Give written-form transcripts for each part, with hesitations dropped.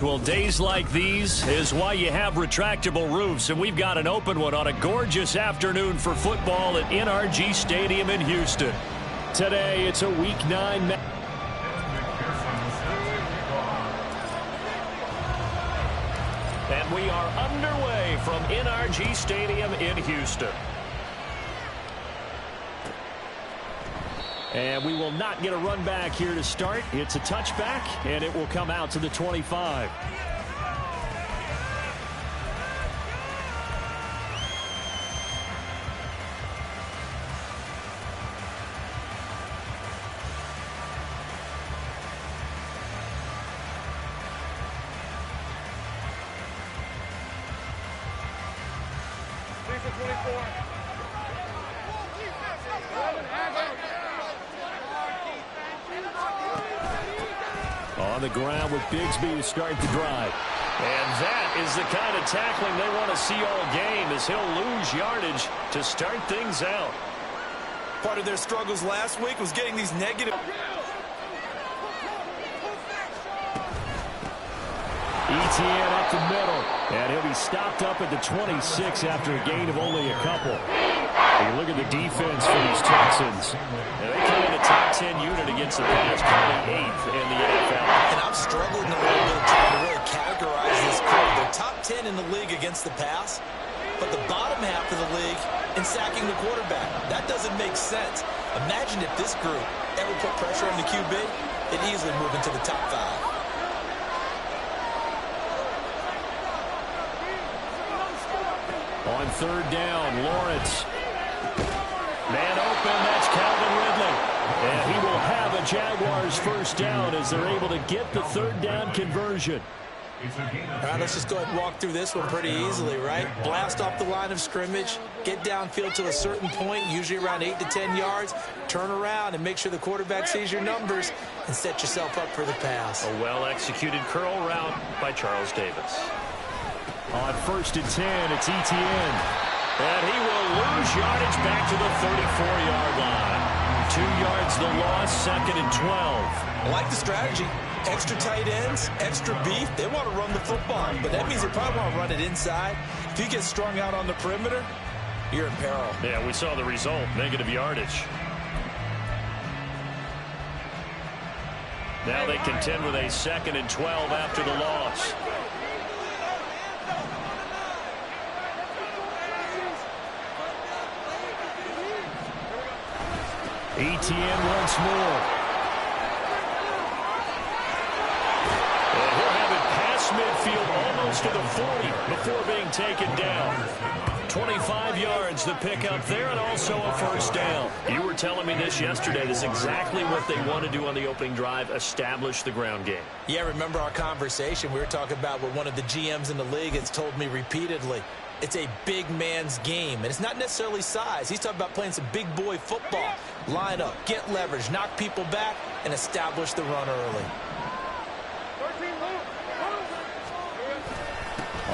Well, days like these is why you have retractable roofs, and we've got an open one on a gorgeous afternoon for football at NRG Stadium in Houston. Today, it's a Week 9 match. And we are underway from NRG Stadium in Houston. And we will not get a run back here to start. It's a touchback, and it will come out to the 25. On the ground with Bigsby to start the drive. And that is the kind of tackling they want to see all game, as he'll lose yardage to start things out. Part of their struggles last week was getting these negative. Etienne up the middle, and he'll be stopped up at the 26 after a gain of only a couple. You look at the defense for these Texans. And they come in the top 10 unit against the pass, probably 8th in the NFL. And I'm struggling a little bit trying to really categorize this group. They're top 10 in the league against the pass, but the bottom half of the league in sacking the quarterback. That doesn't make sense. Imagine if this group ever put pressure on the QB, they'd easily move into the top 5. On third down, Lawrence. Man open, that's Calvin Ridley. And he will have a Jaguars first down as they're able to get the third down conversion. All right, let's just go ahead and walk through this one pretty easily, right? Blast off the line of scrimmage, get downfield to a certain point, usually around 8 to 10 yards, turn around and make sure the quarterback sees your numbers and set yourself up for the pass. A well-executed curl route by Charles Davis. On first and 10, it's Etienne. And he will lose yardage back to the 34-yard line. 2 yards the loss, 2nd and 12. I like the strategy. Extra tight ends, extra beef. They want to run the football, but that means they probably want to run it inside. If you get strung out on the perimeter, you're in peril. Yeah, we saw the result, negative yardage. Now they contend with a 2nd and 12 after the loss. Etienne once more. And he'll have it past midfield almost to the 40 before being taken down. 25 yards the pickup there, and also a first down. You were telling me this yesterday. This is exactly what they want to do on the opening drive, establish the ground game. Yeah, remember our conversation. We were talking about what one of the GMs in the league has told me repeatedly. It's a big man's game, and it's not necessarily size. He's talking about playing some big boy football. Line up, get leverage, knock people back, and establish the run early.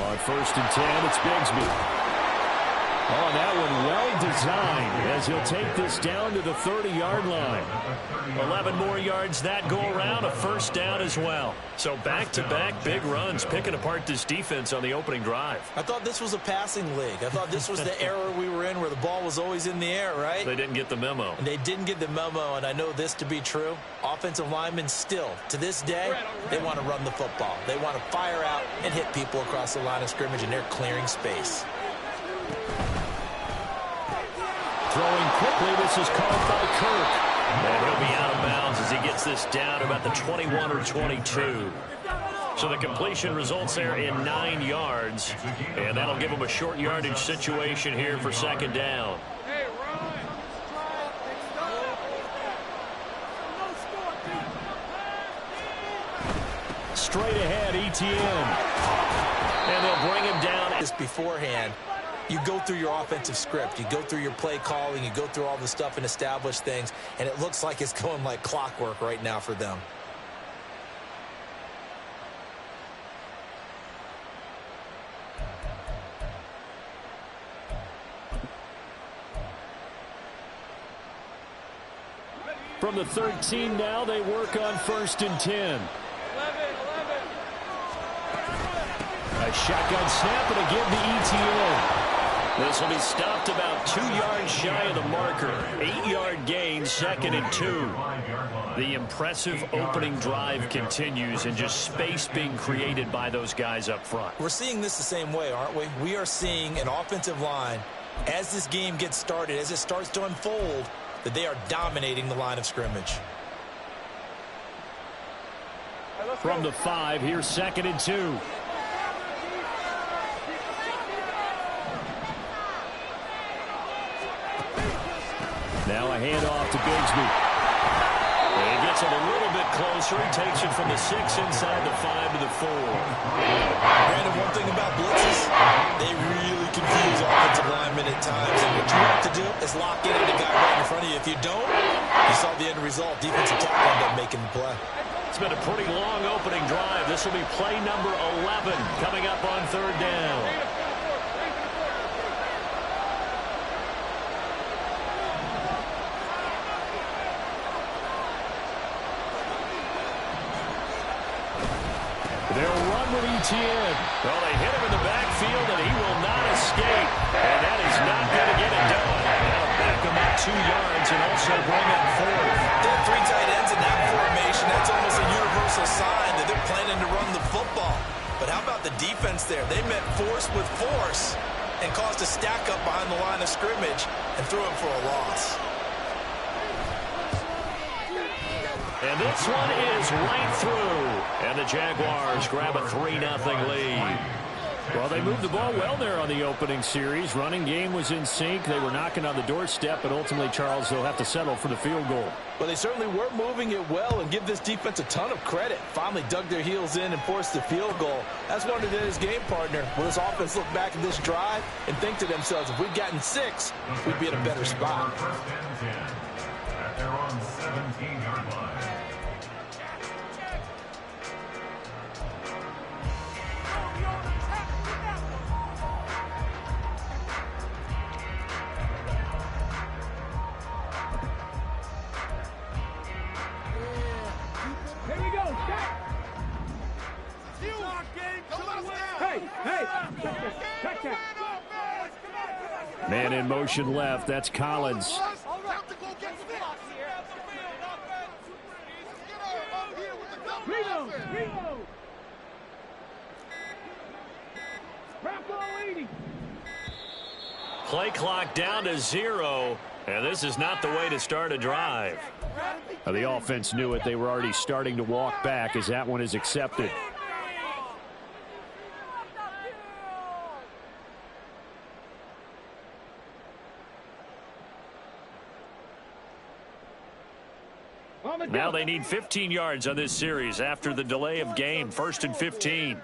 On first and 10, it's Bigsby. Oh, that one well designed as he'll take this down to the 30-yard line. 11 more yards that go around, a first down as well. So back-to-back big runs, picking apart this defense on the opening drive. I thought this was a passing league. I thought this was the era we were in where the ball was always in the air, right? They didn't get the memo. And they didn't get the memo, and I know this to be true. Offensive linemen still, to this day, they want to run the football. They want to fire out and hit people across the line of scrimmage, and they're clearing space. Throwing quickly, this is caught by Kirk. And he'll be out of bounds as he gets this down to about the 21 or 22. So the completion results there in 9 yards. And that'll give him a short yardage situation here for second down. straight ahead, Etienne. And they'll bring him down. Just beforehand, you go through your offensive script. You go through your play calling. You go through all the stuff and establish things. And it looks like it's going like clockwork right now for them. From the 13 now, they work on 1st and 10. A shotgun snap and a give to Etienne. This will be stopped about 2 yards shy of the marker. 8-yard gain, 2nd and 2. The impressive opening drive continues, and just space being created by those guys up front. We're seeing this the same way, aren't we? We are seeing an offensive line, as this game gets started, as it starts to unfold, that they are dominating the line of scrimmage. From the 5, here's 2nd and 2. Now a handoff to Bigsby. And he gets it a little bit closer. He takes it from the 6 inside the 5 to the 4. Brandon, one thing about blitzes, they really confuse offensive linemen at times. And what you have to do is lock in on the guy right in front of you. If you don't, you saw the end result. Defensive tackle ended up making the play. It's been a pretty long opening drive. This will be play number 11 coming up on 3rd down. They'll run with Etienne. Well, they hit him in the backfield, and he will not escape. And that is not going to get it done. That'll back him up 2 yards and also bring up 4th. They have 3 tight ends in that formation. That's almost a universal sign that they're planning to run the football. But how about the defense there? They met force with force and caused a stack up behind the line of scrimmage and threw him for a loss. And this one is right through. And the Jaguars grab a 3-0 lead. Well, they moved the ball well there on the opening series. Running game was in sync. They were knocking on the doorstep, but ultimately, Charles, they'll have to settle for the field goal. Well, they certainly were moving it well, and give this defense a ton of credit. Finally dug their heels in and forced the field goal. That's what it is, game partner. Will this offense look back at this drive and think to themselves, if we'd gotten 6, we'd be in a better spot. They're on the 17-yard line. Man in motion left. That's Collins. Play clock down to 0. And this is not the way to start a drive. The offense knew it. They were already starting to walk back as that one is accepted. Now they need 15 yards on this series after the delay of game. 1st and 15.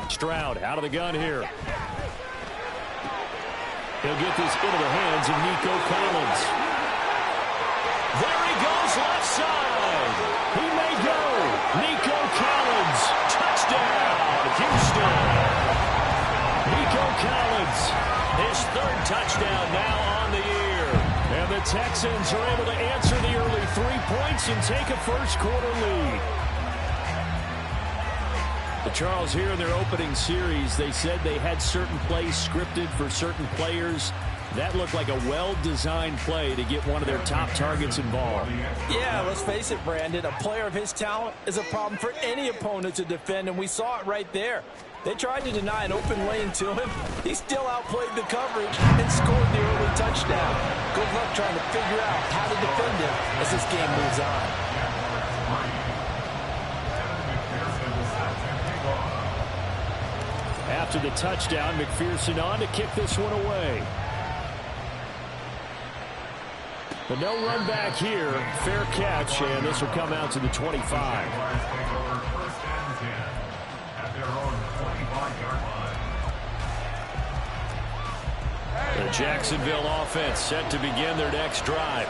Stroud out of the gun here. He'll get this into the hands of Nico Collins. There he goes, left side. He may go. Nico Collins. Touchdown, Houston. Nico Collins, his 3rd touchdown now on the year. And the Texans are able to answer the early 3 points and take a first-quarter lead. The Charles, here in their opening series, they said they had certain plays scripted for certain players. That looked like a well-designed play to get one of their top targets involved. Yeah, let's face it, Brandon. A player of his talent is a problem for any opponent to defend, and we saw it right there. They tried to deny an open lane to him. He still outplayed the coverage and scored the early touchdown. Good luck trying to figure out how to defend him as this game moves on. After the touchdown, McPherson on to kick this one away. But no run back here. Fair catch, and this will come out to the 25. Jaguars take over 1st and 10 at their own 25-yard line. The Jacksonville offense set to begin their next drive.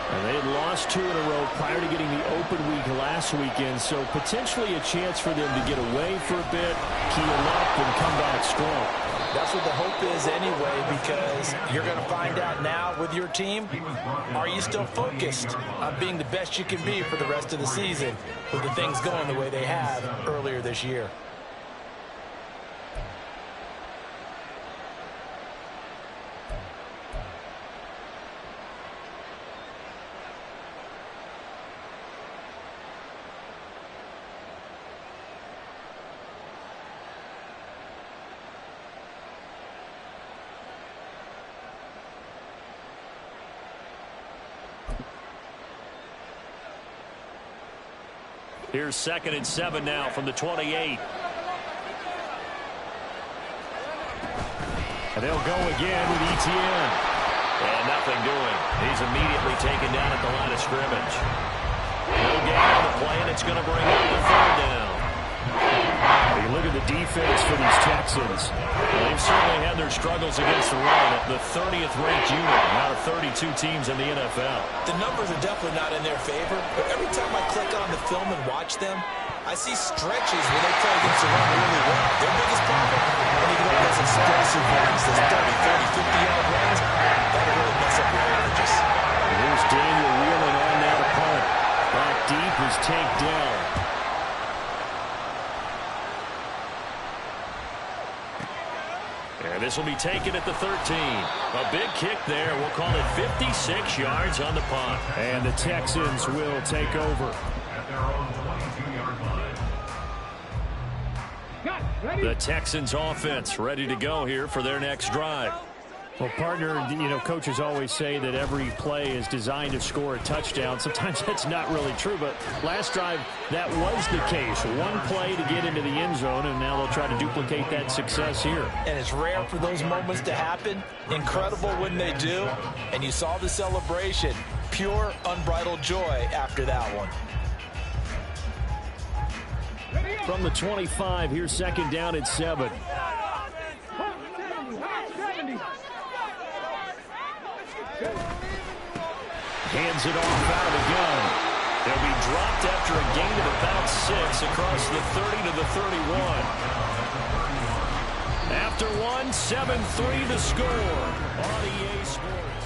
And they had lost 2 in a row prior to getting the open week last weekend, so potentially a chance for them to get away for a bit, keel up, and come back strong. That's what the hope is anyway, because you're going to find out now with your team, are you still focused on being the best you can be for the rest of the season with the things going the way they have earlier this year? Here's 2nd and 7 now from the 28. And they'll go again with Etienne. And nothing doing. He's immediately taken down at the line of scrimmage. No gain on the play, and it's going to bring up the 3rd down. You look at the defense for these Texans. Well, they've certainly had their struggles against the run. The 30th ranked unit out of 32 teams in the NFL. The numbers are definitely not in their favor, but every time I click on the film and watch them, I see stretches where they play against the run really well. Their biggest problem, when you get all those explosive runs, those 30, 40, 50-yard runs, that'll really mess up your averages. Here's Daniel Wheeling on now to punt. Back deep is taken down. And this will be taken at the 13. A big kick there. We'll call it 56 yards on the punt. And the Texans will take over. At their own 22-yard line. The Texans offense ready to go here for their next drive. Well, partner, you know, coaches always say that every play is designed to score a touchdown. Sometimes that's not really true, but last drive, that was the case. One play to get into the end zone, and now they'll try to duplicate that success here. And it's rare for those moments to happen. Incredible when they do. And you saw the celebration. Pure, unbridled joy after that one. From the 25, here's 2nd down and 7. Hands it off out of the gun. They'll be dropped after a gain of about 6 across the 30 to the 31. After 1, 7-3 the score on EA Sports.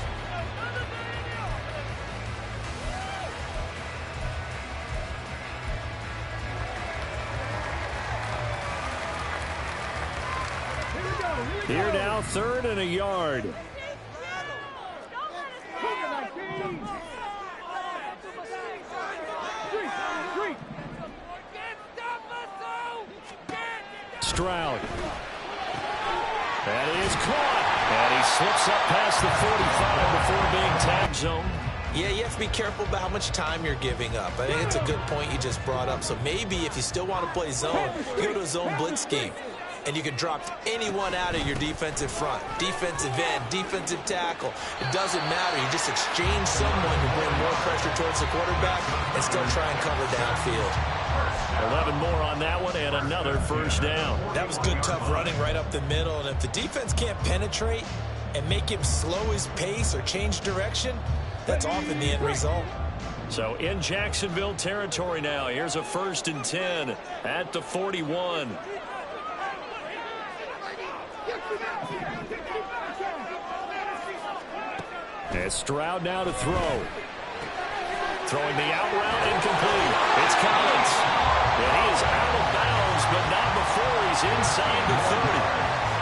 Here now, 3rd and a yard. Stroud. That is caught. And he slips up past the 45 before being tagged zone. Yeah, you have to be careful about how much time you're giving up. I think it's a good point you just brought up. So maybe if you still want to play zone, you go to a zone blitz scheme. And you can drop anyone out of your defensive front. Defensive end, defensive tackle. It doesn't matter. You just exchange someone to bring more pressure towards the quarterback and still try and cover downfield. 11 more on that one and another 1st down. That was good, tough running right up the middle. And if the defense can't penetrate and make him slow his pace or change direction, that's often the end result. So in Jacksonville territory now. Here's a 1st and 10 at the 41. And Stroud now to throw. Throwing the out route, incomplete. It's Collins. And he is out of bounds, but not before he's inside the 30.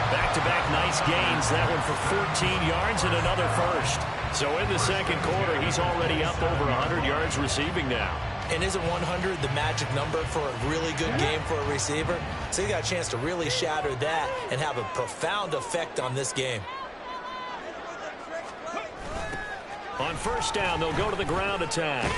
Back-to-back nice gains. That one for 14 yards and another 1st. So in the 2nd quarter, he's already up over 100 yards receiving now. And isn't 100 the magic number for a really good game for a receiver? So he got a chance to really shatter that and have a profound effect on this game. On 1st down, they'll go to the ground attack.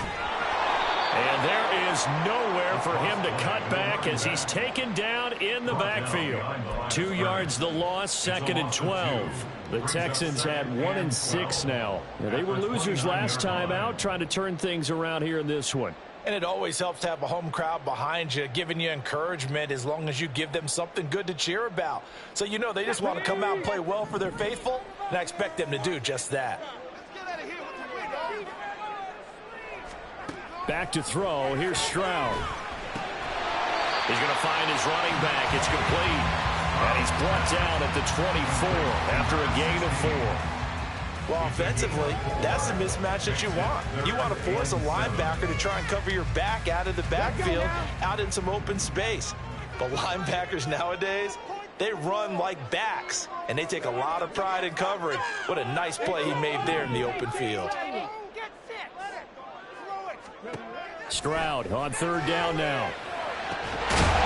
And there is nowhere for him to cut back as he's taken down in the backfield. 2 yards the loss, 2nd and 12. The Texans had 1 and 6 now. They were losers last time out, trying to turn things around here in this one. And it always helps to have a home crowd behind you, giving you encouragement as long as you give them something good to cheer about. So you know they just want to come out and play well for their faithful, and I expect them to do just that. Back to throw. Here's Stroud. He's going to find his running back. It's complete. And he's brought down at the 24 after a gain of 4. Well, offensively, that's the mismatch that you want. You want to force a linebacker to try and cover your back out of the backfield, out in some open space. But linebackers nowadays, they run like backs, and they take a lot of pride in covering. What a nice play he made there in the open field. Stroud on 3rd down now.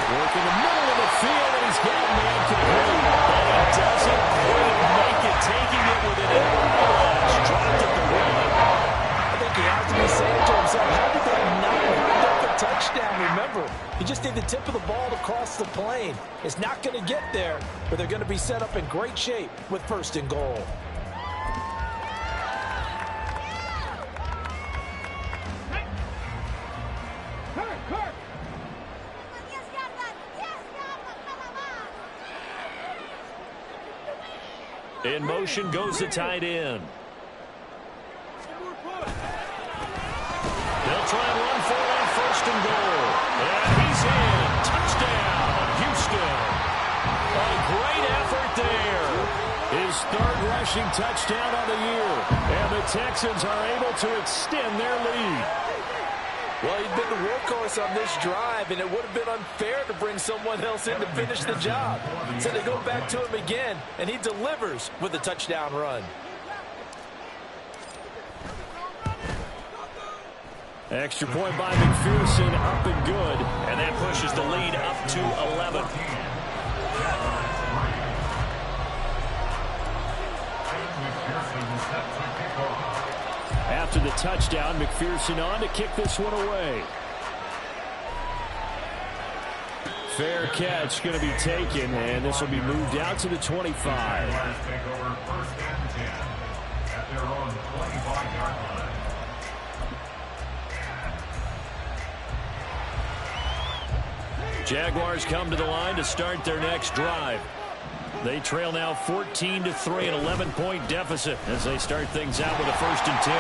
Work in the middle of the field, and he's got man complete. But he doesn't quite make it, taking it with an eyelash. Dropped at the run. I think he has to be saying to himself, how did that not wind up a touchdown? Remember, you just need the tip of the ball to cross the plane. It's not going to get there, but they're going to be set up in great shape with 1st and goal. In motion goes the tight end. They'll try and run for it on 1st and goal. And he's in. Touchdown, Houston. A great effort there. His 3rd rushing touchdown of the year. And the Texans are able to extend their lead. Well, he'd been the workhorse on this drive, and it would have been unfair to bring someone else in to finish the job. So they go back to him again, and he delivers with a touchdown run. Extra point by McPherson, up and good. And that pushes the lead up to 11. After the touchdown, McPherson on to kick this one away. Fair catch going to be taken, and this will be moved out to the 25. Take over 1st and 10 at their own 25-yard line. Jaguars come to the line to start their next drive. They trail now 14-3, an 11-point deficit as they start things out with a 1st and 10.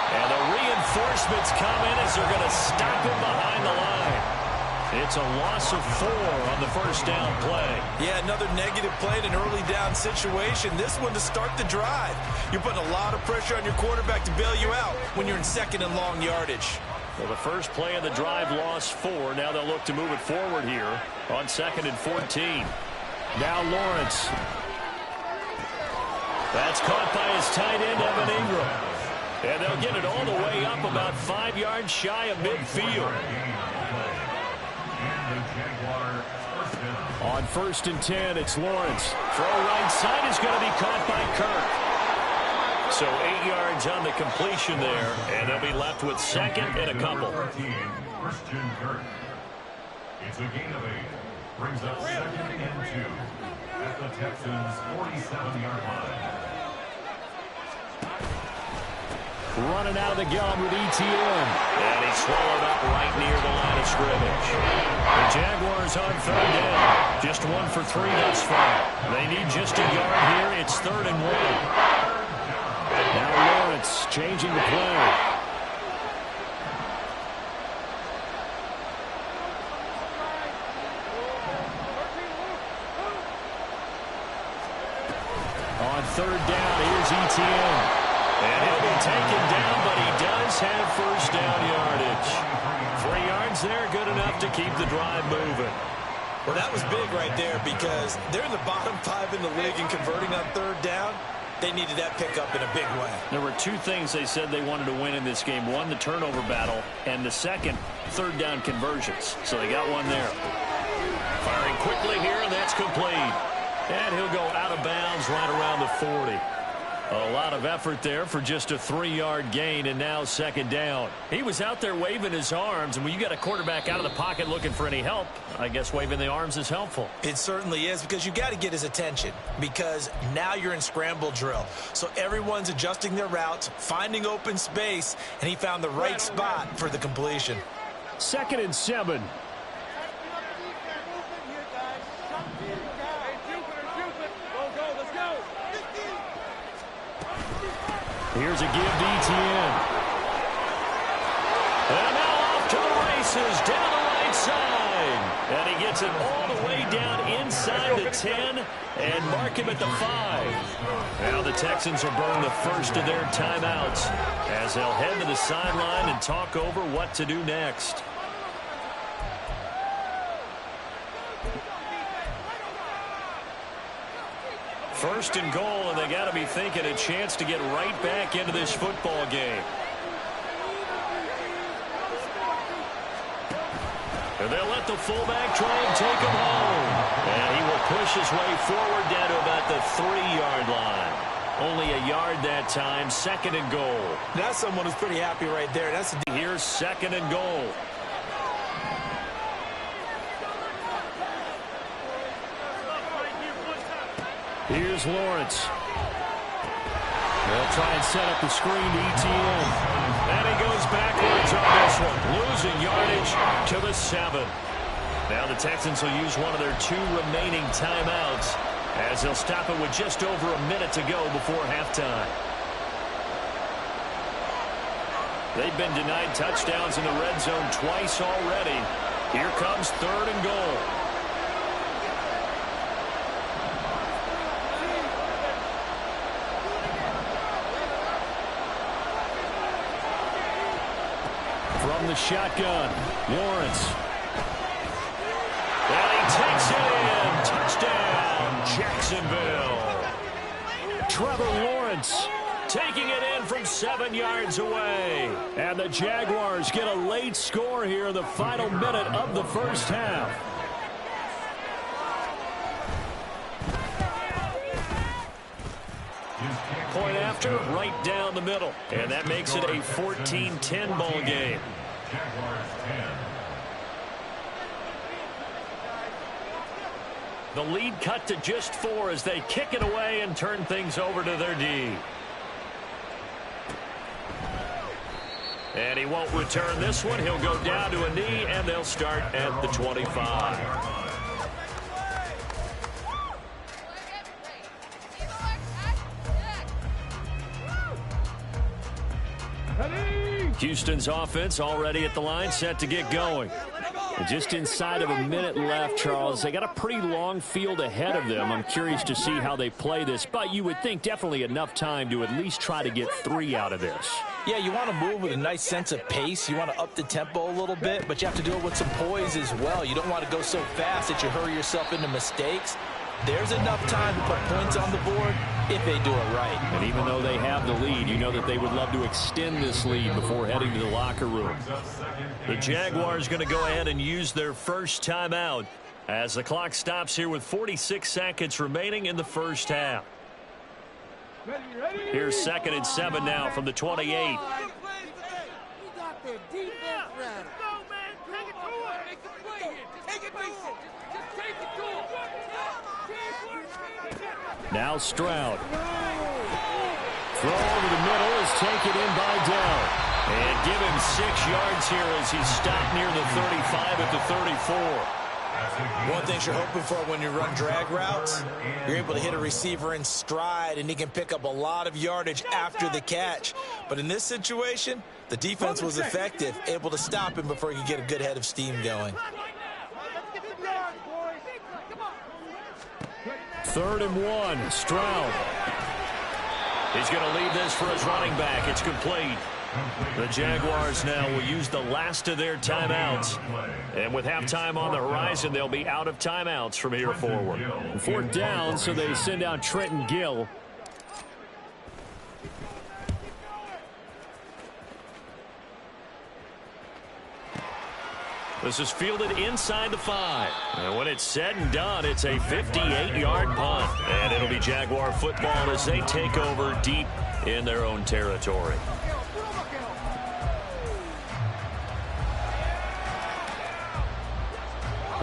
And the reinforcements come in as they're going to stop him behind the line. It's a loss of 4 on the 1st down play. Yeah, another negative play in an early down situation. This one to start the drive. You're putting a lot of pressure on your quarterback to bail you out when you're in 2nd and long yardage. Well, the first play of the drive lost 4. Now they'll look to move it forward here on 2nd and 14. Now Lawrence. That's caught by his tight end, Evan Ingram. And they'll get it all the way up about 5 yards shy of midfield. On 1st and 10, it's Lawrence. Throw right side is going to be caught by Kirk. So 8 yards on the completion there, and they'll be left with 2nd and a couple. Christian Kirk. It's a gain of 8. Brings up 2nd and 2 at the Texans' 47-yard line. Running out of the gun with ETN. And he's swallowed up right near the line of scrimmage. The Jaguars on 3rd down. Just 1 for 3 thus far. They need just a yard here. It's 3rd and 1. Now Lawrence changing the play. On 3rd down, here's ETN. And he'll be taken down, but he does have 1st down yardage. 3 yards there, good enough to keep the drive moving. Well, that was big right there because they're in the bottom 5 in the league in converting on 3rd down. They needed that pickup in a big way. There were 2 things they said they wanted to win in this game. 1, the turnover battle, and the second, 3rd down conversions. So they got 1 there. Firing quickly here, and that's complete. And he'll go out of bounds right around the 40. A lot of effort there for just a 3-yard gain, and now second down. He was out there waving his arms, and when you got a quarterback out of the pocket looking for any help, I guess waving the arms is helpful. It certainly is, because you got to get his attention, because now you're in scramble drill. So everyone's adjusting their routes, finding open space, and he found the right spot for the completion. 2nd and 7. Here's a give to Etienne. And now off to the races down the right side. And he gets it all the way down inside the 10 and mark him at the 5. Now the Texans will burn the first of their timeouts as they'll head to the sideline and talk over what to do next. First and goal, and they got to be thinking a chance to get right back into this football game. And they'll let the fullback try and take him home. And he will push his way forward down to about the 3-yard line. Only a yard that time, 2nd and goal. That's someone who's pretty happy right there. Here's 2nd and goal. Here's Lawrence. They'll try and set up the screen to Etienne. And he goes backwards on this one, losing yardage to the 7. Now the Texans will use one of their 2 remaining timeouts as they'll stop it with just over a minute to go before halftime. They've been denied touchdowns in the red zone twice already. Here comes 3rd and goal. From the shotgun, Lawrence. And he takes it in. Touchdown, Jacksonville. Trevor Lawrence taking it in from 7 yards away. And the Jaguars get a late score here in the final minute of the first half. Point after, right down the middle. And that makes it a 14-10 ball game. The lead cut to just 4 as they kick it away and turn things over to their D. And he won't return this one. He'll go down to a knee, and they'll start at the 25. Houston's offense already at the line, set to get going. And just inside of a minute left, Charles. They got a pretty long field ahead of them. I'm curious to see how they play this, but you would think definitely enough time to at least try to get 3 out of this. Yeah, you want to move with a nice sense of pace. You want to up the tempo a little bit, but you have to do it with some poise as well. You don't want to go so fast that you hurry yourself into mistakes. There's enough time to put points on the board if they do it right. And even though they have the lead, you know that they would love to extend this lead before heading to the locker room. The Jaguars going to go ahead and use their first timeout as the clock stops here with 46 seconds remaining in the first half. Here's 2nd and 7 now from the 28. Now Stroud. Throw over the middle is taken in by Dell. And give him 6 yards here as he's stopped near the 35 at the 34. One thing you're hoping for when you run drag routes, you're able to hit a receiver in stride, and he can pick up a lot of yardage after the catch. But in this situation, the defense was effective, able to stop him before he could get a good head of steam going. 3rd and 1, Stroud. He's going to leave this for his running back. It's complete. The Jaguars now will use the last of their timeouts. And with halftime on the horizon, they'll be out of timeouts from here forward. 4th down, so they send out Trenton Gill. This is fielded inside the 5. And when it's said and done, it's a 58-yard punt. And it'll be Jaguar football as they take over deep in their own territory.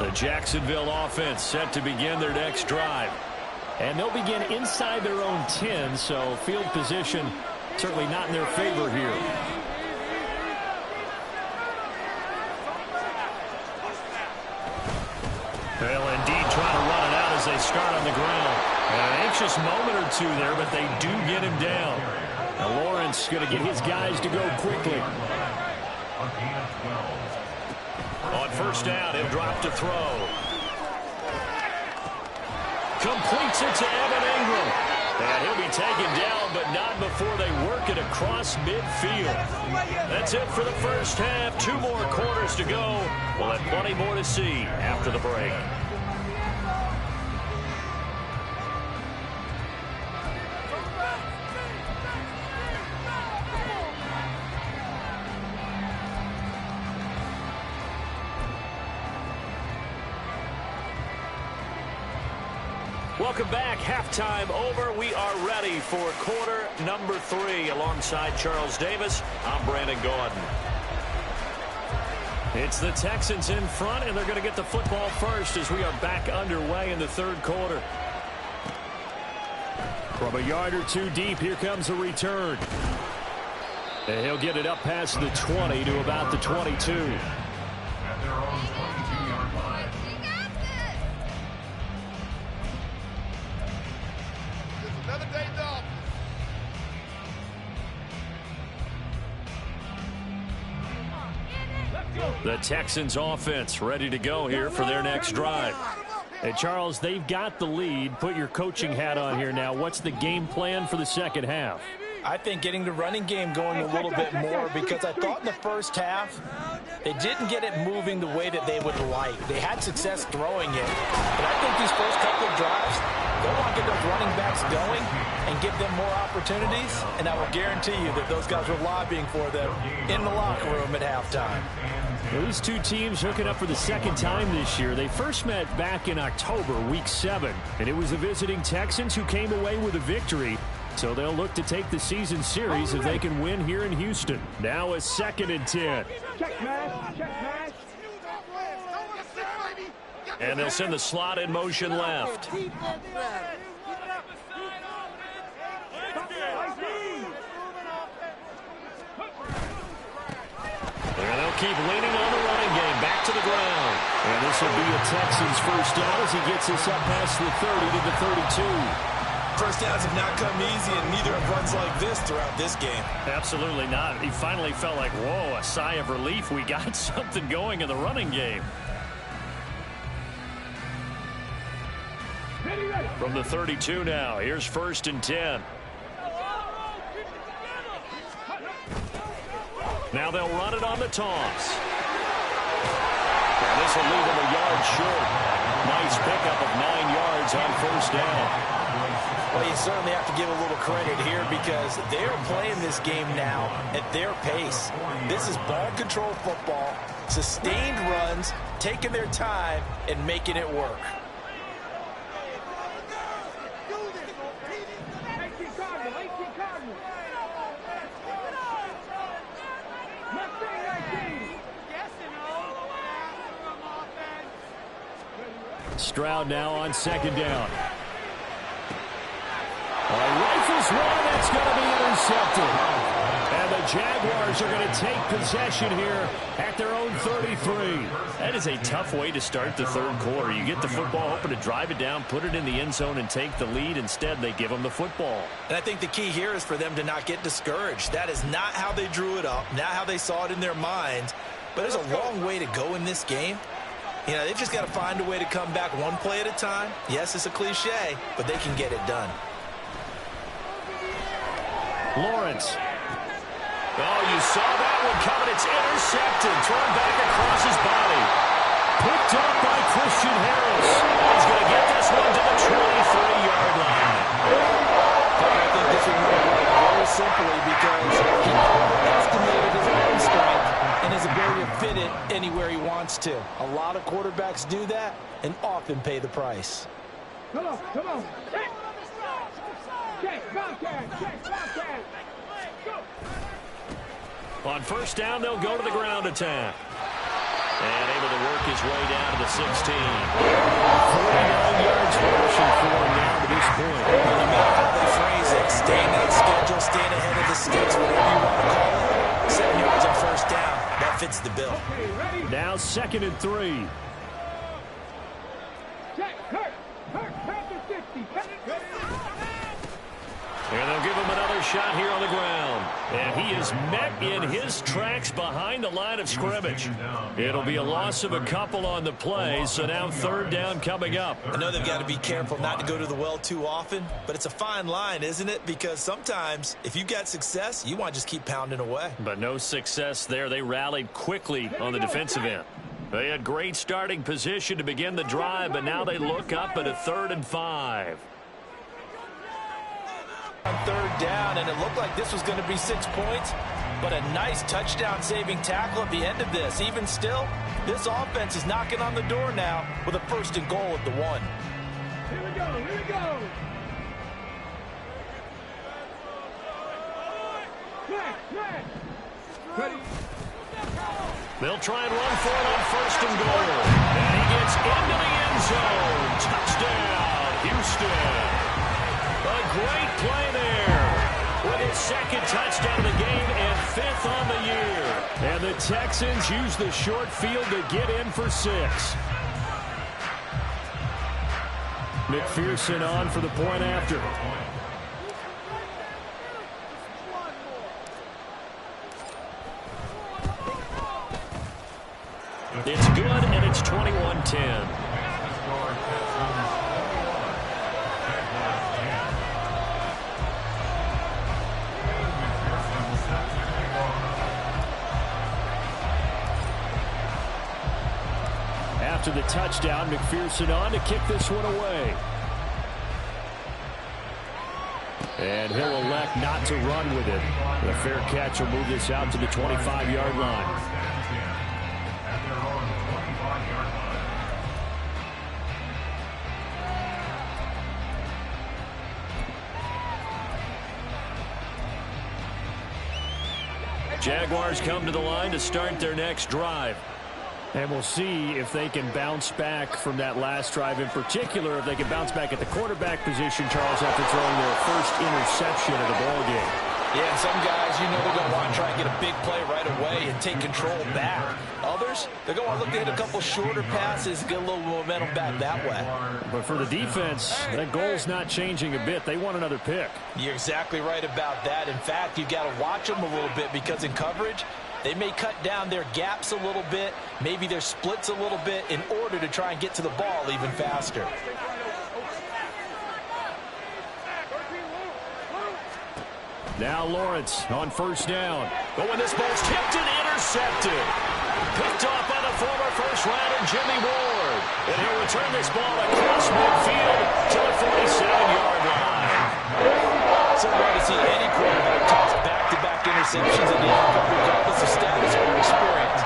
The Jacksonville offense set to begin their next drive. And they'll begin inside their own 10, so field position certainly not in their favor here. Well, indeed, trying to run it out as they start on the ground. An anxious moment or two there, but they do get him down. Now Lawrence going to get his guys to go quickly. On first down, he'll drop to throw. Completes it to Evan Ingram. And he'll be taken down, but not before they work it across midfield. That's it for the first half. 2 more quarters to go. We'll have plenty more to see after the break. Welcome back. Halftime over. We are ready for quarter number 3. Alongside Charles Davis, I'm Brandon Gaudin. It's the Texans in front, and they're going to get the football first as we are back underway in the third quarter. From a yard or 2 deep, here comes a return. And he'll get it up past the 20 to about the 22. At their own 22-yard line. Another day done. The Texans offense ready to go here for their next drive. Hey, Charles, they've got the lead. Put your coaching hat on here now. What's the game plan for the second half? I think getting the running game going a little bit more, because I thought in the first half they didn't get it moving the way that they would like. They had success throwing it, but I think these first couple of drives, they want to get those running backs going and give them more opportunities, and I will guarantee you that those guys were lobbying for them in the locker room at halftime. These two teams hooking up for the second time this year. They first met back in October, week 7, and it was the visiting Texans who came away with a victory. So they'll look to take the season series if they can win here in Houston. Now a 2nd and 10. And they'll send the slot in motion left. And they'll keep leaning on the running game. Back to the ground. And this will be a Texans first down as he gets us up past the 30 to the 32. First downs have not come easy, and neither have runs like this throughout this game. Absolutely not. He finally felt like, whoa, a sigh of relief. We got something going in the running game. From the 32 now, here's 1st and 10. Now they'll run it on the toss. And this will leave them a yard short. Nice pickup of 9 yards on first down. Well, you certainly have to give a little credit here because they're playing this game now at their pace. This is ball control football, sustained runs, taking their time, and making it work. Stroud now on 2nd down. Rifles one, that's going to be intercepted. And the Jaguars are going to take possession here at their own 33. That is a tough way to start the third quarter. You get the football, hoping to drive it down, put it in the end zone, and take the lead. Instead, they give them the football. And I think the key here is for them to not get discouraged. That is not how they drew it up, not how they saw it in their minds. But there's a long way to go in this game. You know, they've just got to find a way to come back one play at a time. Yes, it's a cliche, but they can get it done. Lawrence. Oh, you saw that one coming. It's intercepted. Thrown back across his body. Picked up by Christian Harris. He's going to get this one to the 23-yard line. I think this one went very simply because he overestimated his own strength and his ability to fit it anywhere he wants too. A lot of quarterbacks do that and often pay the price. Come on. Check, Bobcat. Go. On first down, they'll go to the ground attack. And able to work his way down to the 16. 49 yards rushing for him now to this point. No matter how they phrase it, staying on schedule, staying ahead of the sticks, whatever you want to call it, 7 yards on first down, that fits the bill. Now 2nd and 3. Check, Kurt the 60. And they'll give him another shot here on the ground. And he is met in his tracks behind the line of scrimmage. It'll be a loss of a couple on the play, so now 3rd down coming up. I know they've got to be careful not to go to the well too often, but it's a fine line, isn't it? Because sometimes, if you've got success, you want to just keep pounding away. But no success there. They rallied quickly on the defensive end. They had great starting position to begin the drive, but now they look up at a 3rd and 5. On 3rd down, and it looked like this was going to be 6 points, but a nice touchdown-saving tackle at the end of this. Even still, this offense is knocking on the door now with a 1st and goal at the 1. Here we go. Check. Ready. They'll try and run for it on 1st and goal. And he gets into the end zone. Touchdown, Houston. A great play there with his 2nd touchdown of the game and 5th on the year. And the Texans use the short field to get in for 6. McPherson on for the point after. It's good, and it's 21-10. After the touchdown, McPherson on to kick this one away. And he'll elect not to run with it. The fair catch will move this out to the 25-yard line. Jaguars come to the line to start their next drive. And we'll see if they can bounce back from that last drive in particular, if they can bounce back at the quarterback position, Charles, after throwing their first interception of the ballgame. Yeah, and some guys, you know, they're going to want to try and get a big play right away and take control back. Others, they're going to want to look to hit a couple shorter passes, get a little momentum back that way. But for the defense, that goal's not changing a bit. They want another pick. You're exactly right about that. In fact, you've got to watch them a little bit because in coverage, they may cut down their gaps a little bit, maybe their splits a little bit in order to try and get to the ball even faster. Now Lawrence on first down. But when this ball's tipped and intercepted. Picked off by the former first-rounder Jimmy Ward. And he'll return this ball across midfield to the 47-yard line. So rare to see any quarterback toss back-to-back interceptions in the NFL, regardless of status or experience.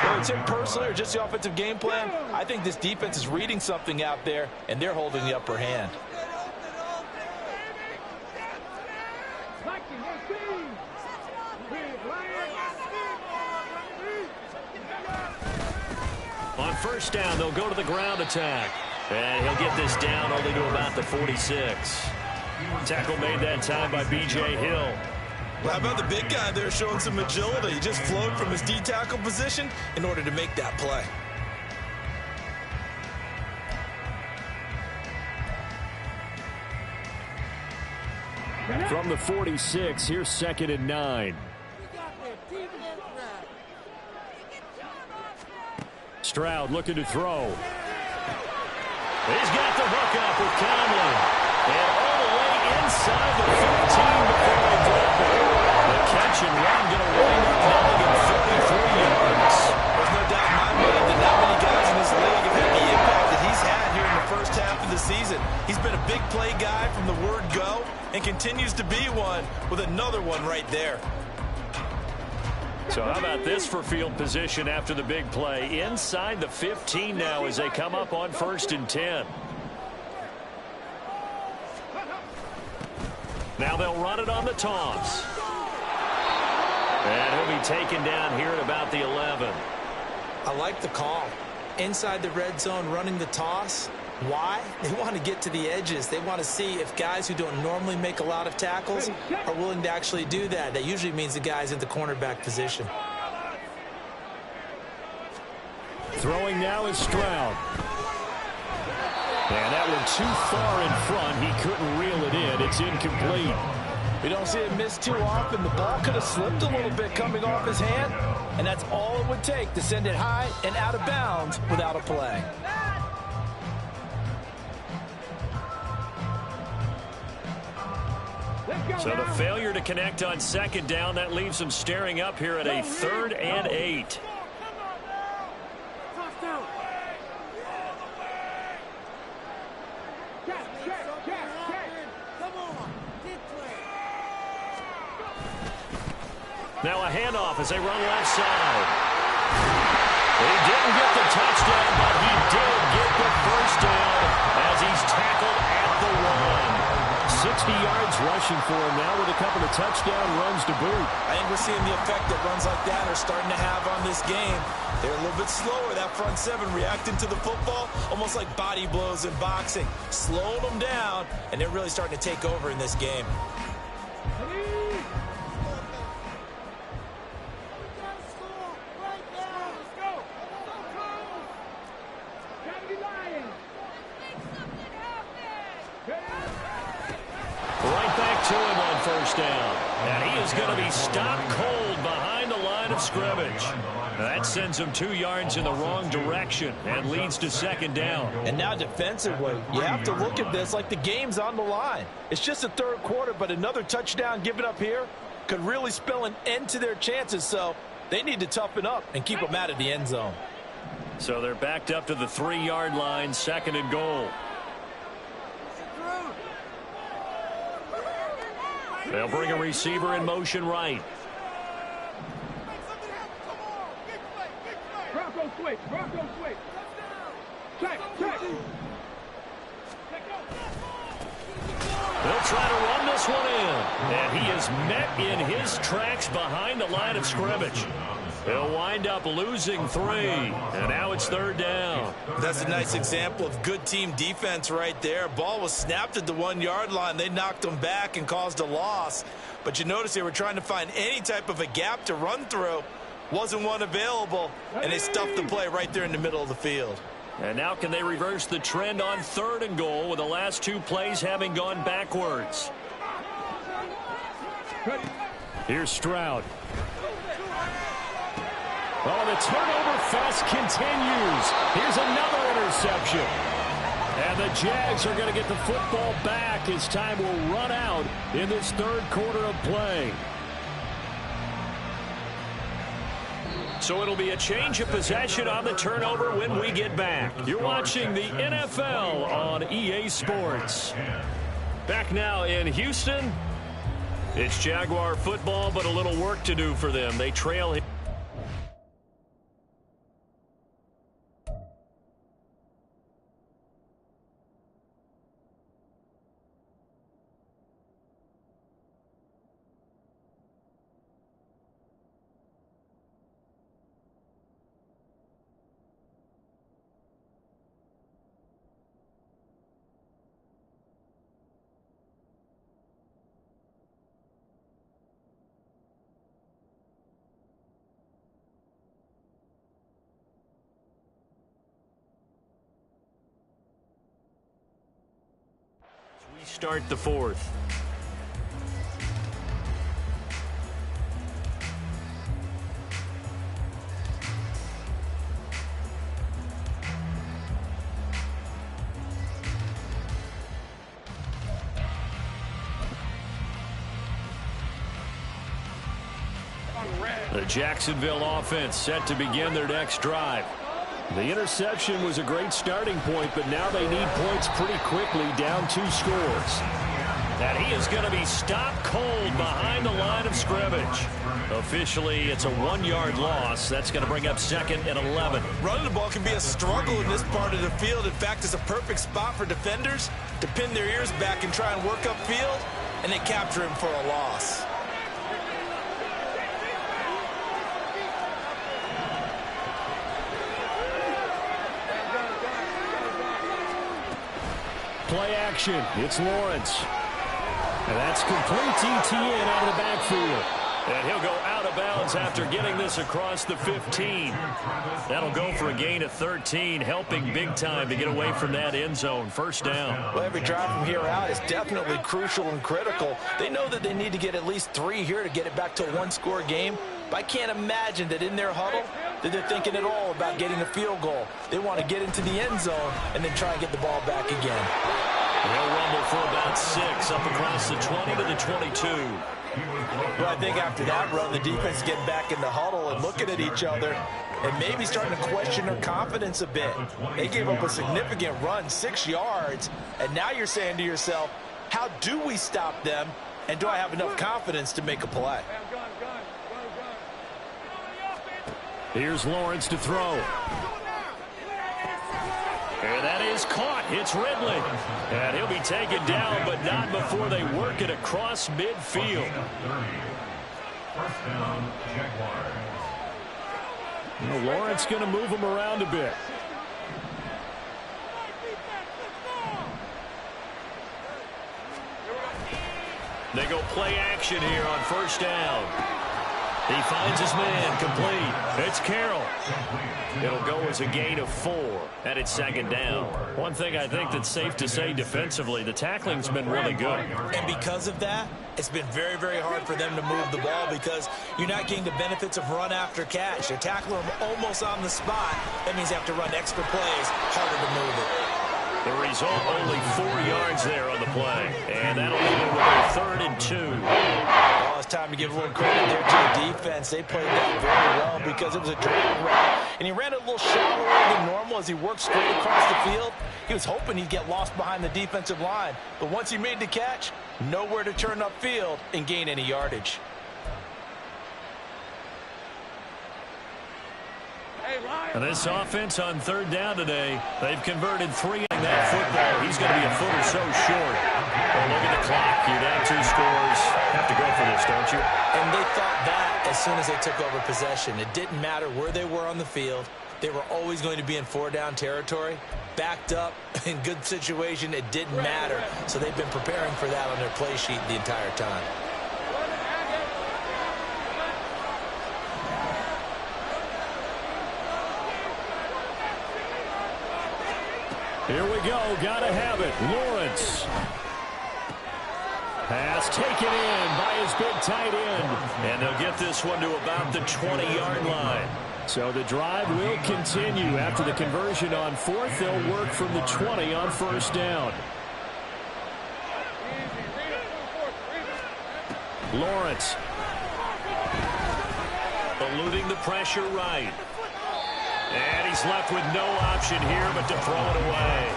Whether it's him personally or just the offensive game plan, I think this defense is reading something out there, and they're holding the upper hand. On first down, they'll go to the ground attack. And he'll get this down only to about the 46. Tackle made that time by B.J. Hill. Well, how about the big guy there showing some agility? He just flowed from his D-tackle position in order to make that play. From the 46, here's 2nd and 9. Stroud looking to throw. He's got the hook up with Conley. And all the way inside the 15 before they drop it. The catch and run going to wind up now at 33 yards. There's no doubt in my mind that not many guys in this league have had the impact that he's had here in the first half of the season. He's been a big play guy from the word go and continues to be one with another one right there. So how about this for field position after the big play? Inside the 15 now as they come up on 1st and 10. Now they'll run it on the toss. And he'll be taken down here at about the 11. I like the call. Inside the red zone running the toss. Why? They want to get to the edges. They want to see if guys who don't normally make a lot of tackles are willing to actually do that. That usually means the guy's in the cornerback position. Throwing now is Stroud. And that one too far in front. He couldn't reel it in. It's incomplete. We don't see it miss too often. The ball could have slipped a little bit coming off his hand, and that's all it would take to send it high and out of bounds without a play. So the failure to connect on 2nd down, that leaves them staring up here at a 3rd and 8. Now a handoff as they run left side. He didn't get the touchdown, but he did get the first down as he's tackled at the 1. 60 yards rushing for him now with a couple of touchdown runs to boot. I think we're seeing the effect that runs like that are starting to have on this game. They're a little bit slower, that front 7, reacting to the football, almost like body blows in boxing. Slowed them down, and they're really starting to take over in this game. To him on 1st down. And he is going to be stopped cold behind the line of scrimmage. That sends him 2 yards in the wrong direction and leads to 2nd down. And now defensively, you have to look at this like the game's on the line. It's just the 3rd quarter, but another touchdown given up here could really spell an end to their chances. So they need to toughen up and keep them out of the end zone. So they're backed up to the 3-yard line, 2nd and goal. They'll bring a receiver in motion right. Bronco switch. Bronco switch. Check. They'll try to run this one in. And he is met in his tracks behind the line of scrimmage. They'll wind up losing 3. And now it's 3rd down. That's a nice example of good team defense right there. Ball was snapped at the 1-yard line. They knocked them back and caused a loss. But you notice they were trying to find any type of a gap to run through. Wasn't one available, and they stuffed the play right there in the middle of the field. And now can they reverse the trend on 3rd and goal with the last 2 plays having gone backwards? Here's Stroud. Oh, the turnover fest continues. Here's another interception. And the Jags are going to get the football back as time will run out in this 3rd quarter of play. So it'll be a change of possession on the turnover when we get back. You're watching the NFL on EA Sports. Back now in Houston. It's Jaguar football, but a little work to do for them. They trail him. We start the 4th. The Jacksonville offense set to begin their next drive. The interception was a great starting point, but now they need points pretty quickly, down 2 scores. And he is going to be stopped cold behind the line of scrimmage. Officially, it's a 1-yard loss. That's going to bring up 2nd and 11. Running the ball can be a struggle in this part of the field. In fact, it's a perfect spot for defenders to pin their ears back and try and work upfield, and they capture him for a loss. Play action. It's Lawrence. And that's complete ETN out of the backfield. And he'll go out of bounds after getting this across the 15. That'll go for a gain of 13, helping big time to get away from that end zone. First down. Well, every drive from here out is definitely crucial and critical. They know that they need to get at least 3 here to get it back to a 1-score game. But I can't imagine that in their huddle that they're thinking at all about getting a field goal. They want to get into the end zone and then try and get the ball back again. They'll rumble for about 6 up across the 20 to the 22. Well, I think after that run, the defense is getting back in the huddle and looking at each other and maybe starting to question their confidence a bit. They gave up a significant run, 6 yards, and now you're saying to yourself, how do we stop them, and do I have enough confidence to make a play? Here's Lawrence to throw. And that is caught. It's Ridley. And he'll be taken down, but not before they work it across midfield. First down, Jaguars. Lawrence going to move him around a bit. They go play action here on first down. He finds his man, complete. It's Carroll. It'll go as a gain of 4, and it's 2nd down. One thing I think that's safe to say defensively, the tackling's been really good. And because of that, it's been very, very hard for them to move the ball because you're not getting the benefits of run after catch. They're tackling them almost on the spot. That means they have to run extra plays, harder to move it. The result, only 4 yards there on the play. And that'll leave it with a 3rd and 2. Well, it's time to give a little credit there to the defense. They played that very well because it was a drag route. And he ran it a little shallower than normal as he worked straight across the field. He was hoping he'd get lost behind the defensive line. But once he made the catch, nowhere to turn upfield and gain any yardage. And this offense on 3rd down today, they've converted 3 on that football. He's going to be a foot or so short. Well, look at the clock. You're down 2 scores. Have to go for this, don't you? And they thought that as soon as they took over possession. It didn't matter where they were on the field. They were always going to be in 4-down territory. Backed up, in good situation, it didn't matter. So they've been preparing for that on their play sheet the entire time. Here we go. Gotta have it. Lawrence. Pass taken in by his big tight end. And they'll get this one to about the 20-yard line. So the drive will continue. After the conversion on 4th, they'll work from the 20 on 1st down. Lawrence. Eluding the pressure right. And he's left with no option here but to throw it away.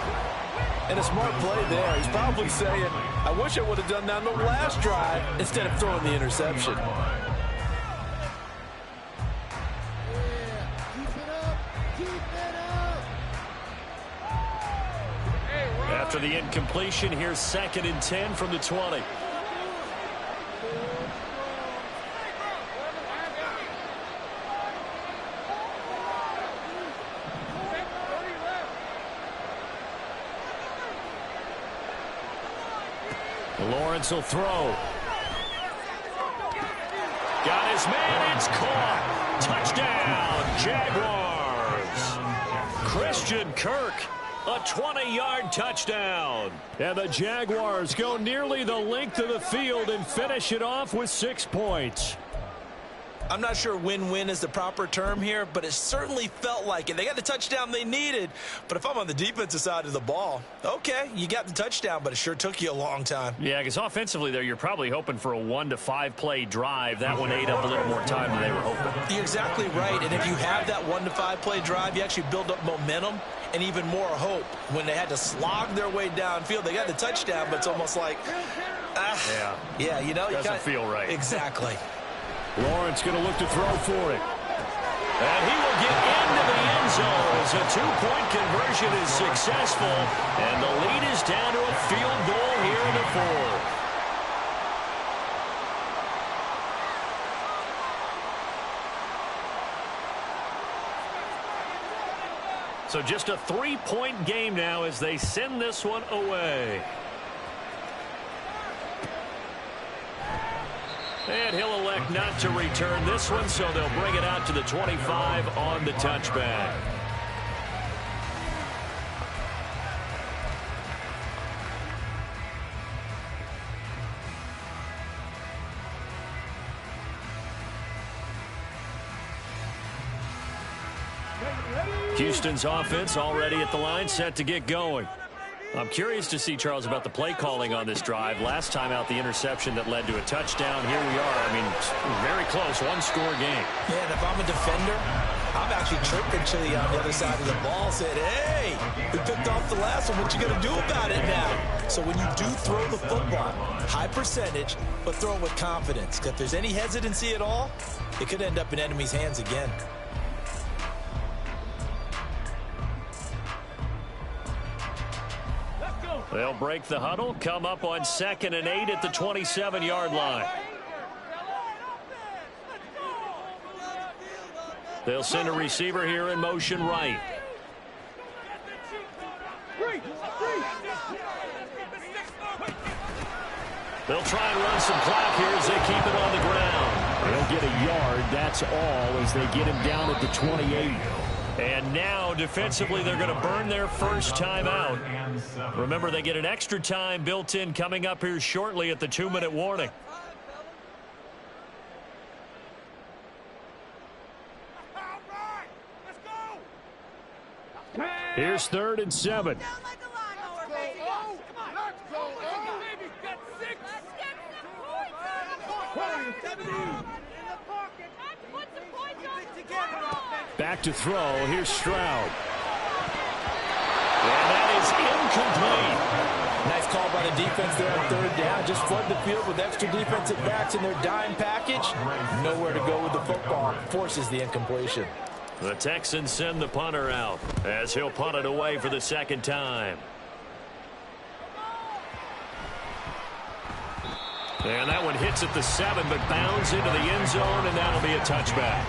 And a smart play there. He's probably saying, I wish I would have done that on the last drive instead of throwing the interception. After the incompletion, here's 2nd and 10 from the 20. Lawrence will throw. Got his man. It's caught. Touchdown, Jaguars. Christian Kirk, a 20-yard touchdown. And the Jaguars go nearly the length of the field and finish it off with 6 points. I'm not sure win-win is the proper term here, but it certainly felt like it. They got the touchdown they needed, but if I'm on the defensive side of the ball, okay, you got the touchdown, but it sure took you a long time. Yeah, because offensively there, you're probably hoping for a 1 to 5 play drive. That one ate up a little more time than they were hoping. You're exactly right, and if you have that 1 to 5 play drive, you actually build up momentum and even more hope. When they had to slog their way downfield, they got the touchdown, but it's almost like Yeah, you know, doesn't feel right. Exactly. Lawrence going to look to throw for it. And he will get into the end zone as a two-point conversion is successful. And the lead is down to a field goal here in the fourth. So just a 3-point game now as they send this one away. And he'll elect not to return this one, so they'll bring it out to the 25 on the touchback. Houston's offense already at the line, set to get going. I'm curious to see, Charles, about the play calling on this drive. Last time out, the interception that led to a touchdown. Here we are. I mean, very close, one-score game. Yeah, and if I'm a defender, I'm actually tripping Chili on the other side of the ball. Said, hey, we picked off the last one. What you going to do about it now? So when you do throw the football, high percentage, but throw it with confidence. Because if there's any hesitancy at all, it could end up in enemy's hands again. They'll break the huddle, come up on 2nd and 8 at the 27-yard line. They'll send a receiver here in motion right. They'll try and run some clock here as they keep it on the ground. They'll get a yard, that's all, as they get him down at the 28. And now, defensively, they're going to burn their first time out. Remember, they get an extra time built in coming up here shortly at the 2-minute warning. Here's 3rd and 7. Back to throw. Here's Stroud. And that is incomplete. Nice call by the defense there on 3rd down. Just flood the field with extra defensive backs in their dime package. Nowhere to go with the football. Forces the incompletion. The Texans send the punter out as he'll punt it away for the second time. And that one hits at the 7, but bounds into the end zone, and that'll be a touchback.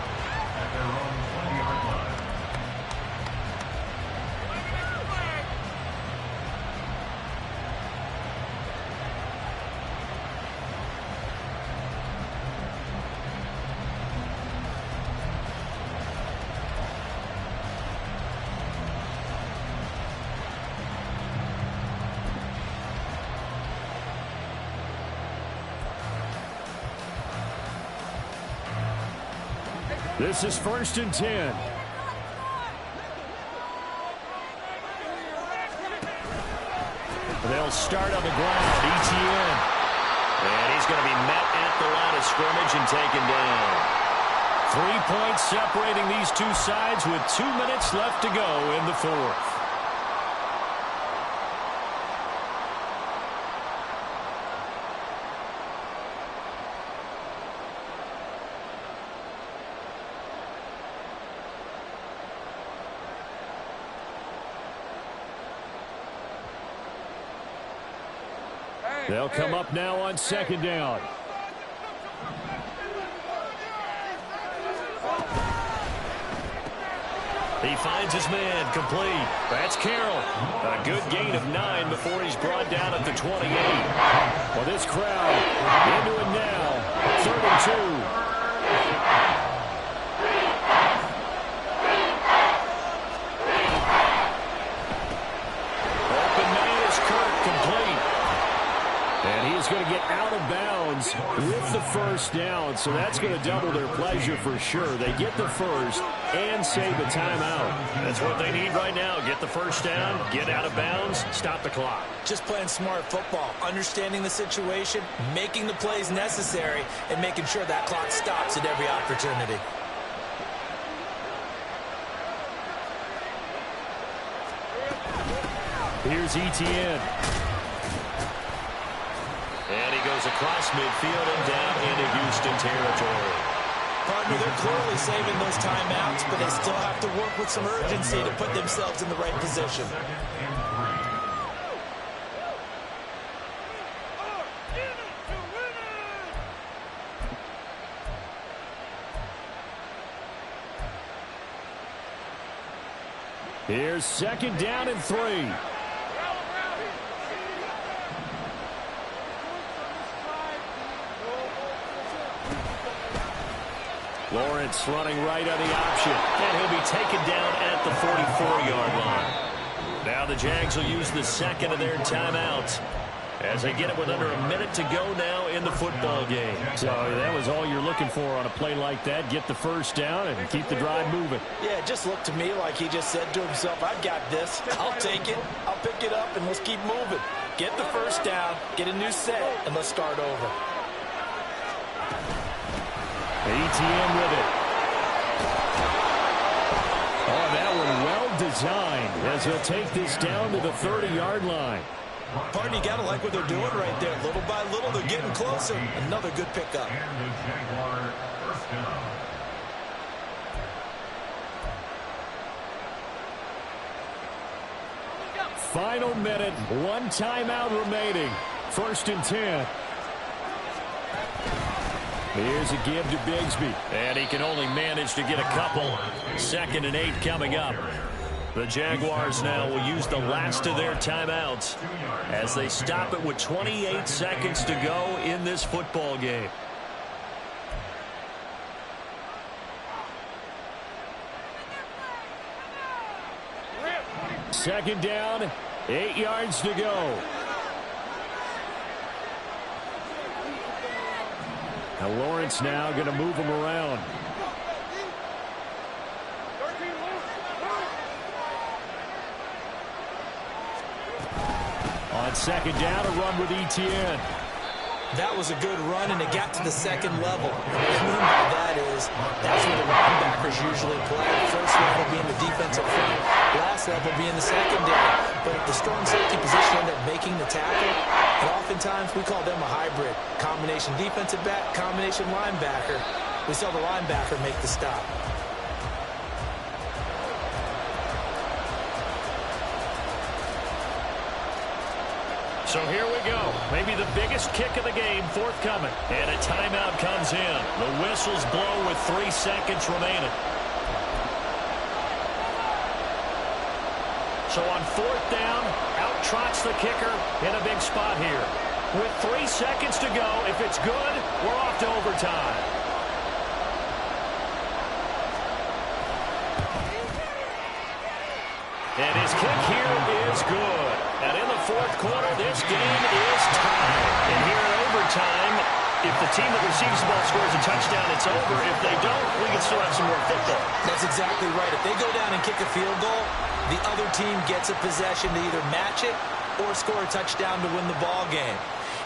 This is 1st and 10. They'll start on the ground. ETN. And he's going to be met at the line of scrimmage and taken down. 3 points separating these two sides with 2 minutes left to go in the fourth. They'll come up now on 2nd down. He finds his man, complete. That's Carroll. A good gain of 9 before he's brought down at the 28. Well, this crowd into it now. 3rd and 2. Going to get out of bounds with the first down, so that's going to double their pleasure for sure. They get the first and save a timeout. That's what they need right now. Get the first down, get out of bounds, stop the clock. Just playing smart football, understanding the situation, making the plays necessary, and making sure that clock stops at every opportunity. Here's ETN. And he goes scores across midfield and down into Houston territory. Partner, they're clearly saving those timeouts, but they still have to work with some urgency to put themselves in the right position. Here's second down and 3. Lawrence running right on the option. And he'll be taken down at the 44-yard line. Now the Jags will use the second of their timeouts as they get it with under a minute to go now in the football game. So that was all you're looking for on a play like that. Get the first down and keep the drive moving. Yeah, it just looked to me like he just said to himself, I've got this. I'll take it. I'll pick it up, and let's keep moving. Get the first down, get a new set, and let's start over. ATM with it. Oh, that one well designed as he'll take this down to the 30-yard line. Partner, you got to like what they're doing right there. Little by little, they're getting closer. Another good pickup. And the Jaguar first down. Final minute, one timeout remaining. 1st and 10. Here's a give to Bigsby. And he can only manage to get a couple. 2nd and 8 coming up. The Jaguars now will use the last of their timeouts as they stop it with 28 seconds to go in this football game. Second down, 8 yards to go. Now Lawrence now going to move him around. On second down, a run with Etienne. That was a good run, and it got to the second level. And what I mean by that is that's where the linebackers usually play. First level being the defensive front, last level being the secondary. But if the strong safety position ended up making the tackle, and oftentimes we call them a hybrid. Combination defensive back, combination linebacker. We saw the linebacker make the stop. So here we go. Maybe the biggest kick of the game forthcoming. And a timeout comes in. The whistles blow with 3 seconds remaining. So on 4th down, out trots the kicker in a big spot here. With 3 seconds to go, if it's good, we're off to overtime. And his kick here is good. And in the 4th quarter, this game is tied. And here in overtime, if the team that receives the ball scores a touchdown, it's over. If they don't, we can still have some more football. That's exactly right. If they go down and kick a field goal, the other team gets a possession to either match it or score a touchdown to win the ball game.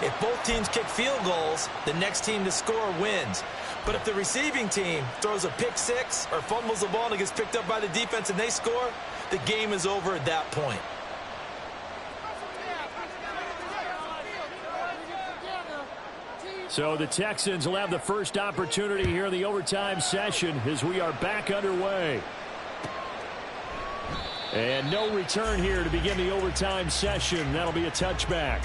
If both teams kick field goals, the next team to score wins. But if the receiving team throws a pick six or fumbles the ball and it gets picked up by the defense and they score, the game is over at that point. So the Texans will have the first opportunity here in the overtime session as we are back underway. And no return here to begin the overtime session. That'll be a touchback.